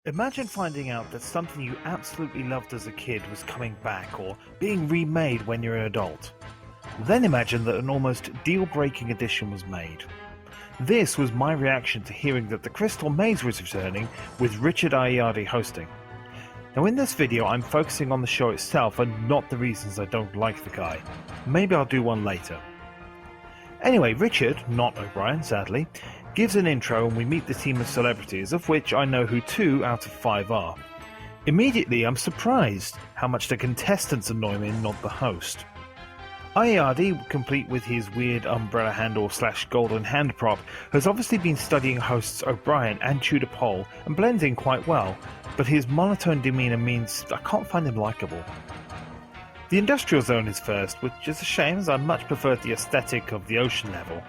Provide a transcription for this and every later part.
Imagine finding out that something you absolutely loved as a kid was coming back or being remade when you're an adult. Then imagine that an almost deal-breaking addition was made. This was my reaction to hearing that the Crystal Maze was returning with Richard Ayoade hosting. Now in this video I'm focusing on the show itself and not the reasons I don't like the guy. Maybe I'll do one later. Anyway, Richard, not O'Brien sadly, gives an intro and we meet the team of celebrities, of which I know who 2 out of 5 are. Immediately I'm surprised how much the contestants annoy me, not the host. Ayoade, complete with his weird umbrella handle / golden hand prop, has obviously been studying hosts O'Brien and Tudor Pole and blends in quite well, but his monotone demeanour means I can't find him likeable. The Industrial Zone is first, which is a shame as I much preferred the aesthetic of the ocean level.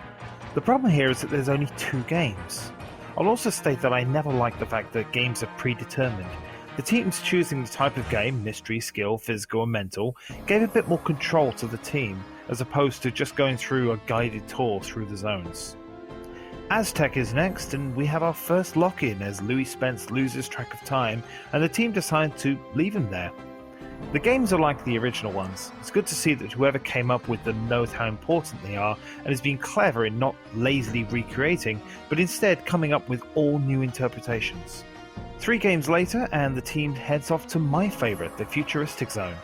The problem here is that there's only 2 games. I'll also state that I never like the fact that games are predetermined. The teams choosing the type of game, mystery, skill, physical and mental, gave a bit more control to the team, as opposed to just going through a guided tour through the zones. Aztec is next, and we have our first lock-in as Louis Spence loses track of time and the team decide to leave him there. The games are like the original ones. It's good to see that whoever came up with them knows how important they are and has been clever in not lazily recreating, but instead coming up with all new interpretations. 3 games later and the team heads off to my favourite, the Futuristic Zone.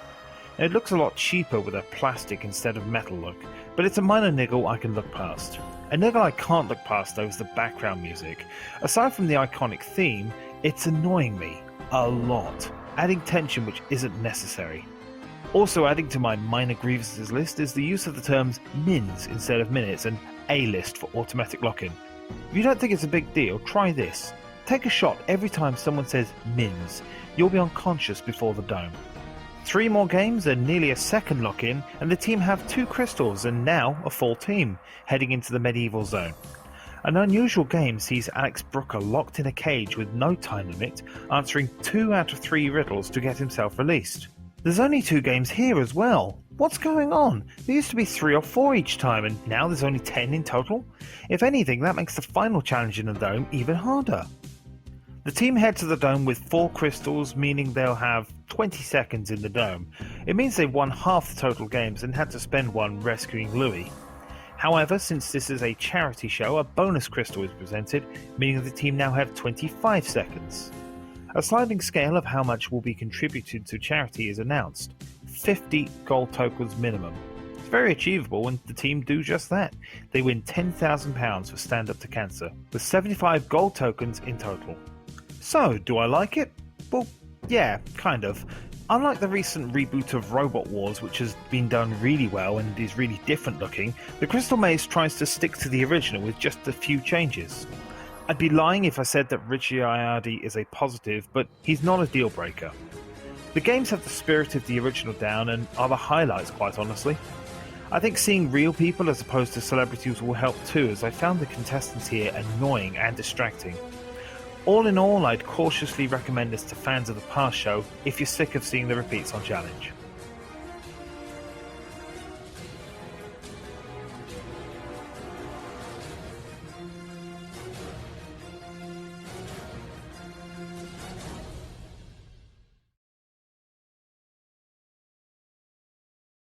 Now, it looks a lot cheaper with a plastic instead of metal look, but it's a minor niggle I can look past. A niggle I can't look past though is the background music. Aside from the iconic theme, it's annoying me a lot, adding tension which isn't necessary. Also adding to my minor grievances list is the use of the terms mins instead of minutes and A-list for automatic lock-in. If you don't think it's a big deal, try this. Take a shot every time someone says mins. You'll be unconscious before the dome. 3 more games and nearly a second lock-in and the team have 2 crystals and now a full team, heading into the medieval zone. An unusual game sees Alex Brooker locked in a cage with no time limit, answering 2 out of 3 riddles to get himself released. There's only 2 games here as well. What's going on? There used to be 3 or 4 each time and now there's only 10 in total? If anything, that makes the final challenge in the dome even harder. The team head to the dome with 4 crystals, meaning they'll have 20 seconds in the dome. It means they've won half the total games and had to spend one rescuing Louis. However, since this is a charity show, a bonus crystal is presented, meaning the team now have 25 seconds. A sliding scale of how much will be contributed to charity is announced. 50 gold tokens minimum. It's very achievable and the team do just that. They win £10,000 for Stand Up to Cancer, with 75 gold tokens in total. So, do I like it? Well, yeah, kind of. Unlike the recent reboot of Robot Wars, which has been done really well and is really different looking, the Crystal Maze tries to stick to the original with just a few changes. I'd be lying if I said that Richard Ayoade is a positive, but he's not a deal breaker. The games have the spirit of the original down and are the highlights, quite honestly. I think seeing real people as opposed to celebrities will help too, as I found the contestants here annoying and distracting. All in all, I'd cautiously recommend this to fans of the past show if you're sick of seeing the repeats on Challenge.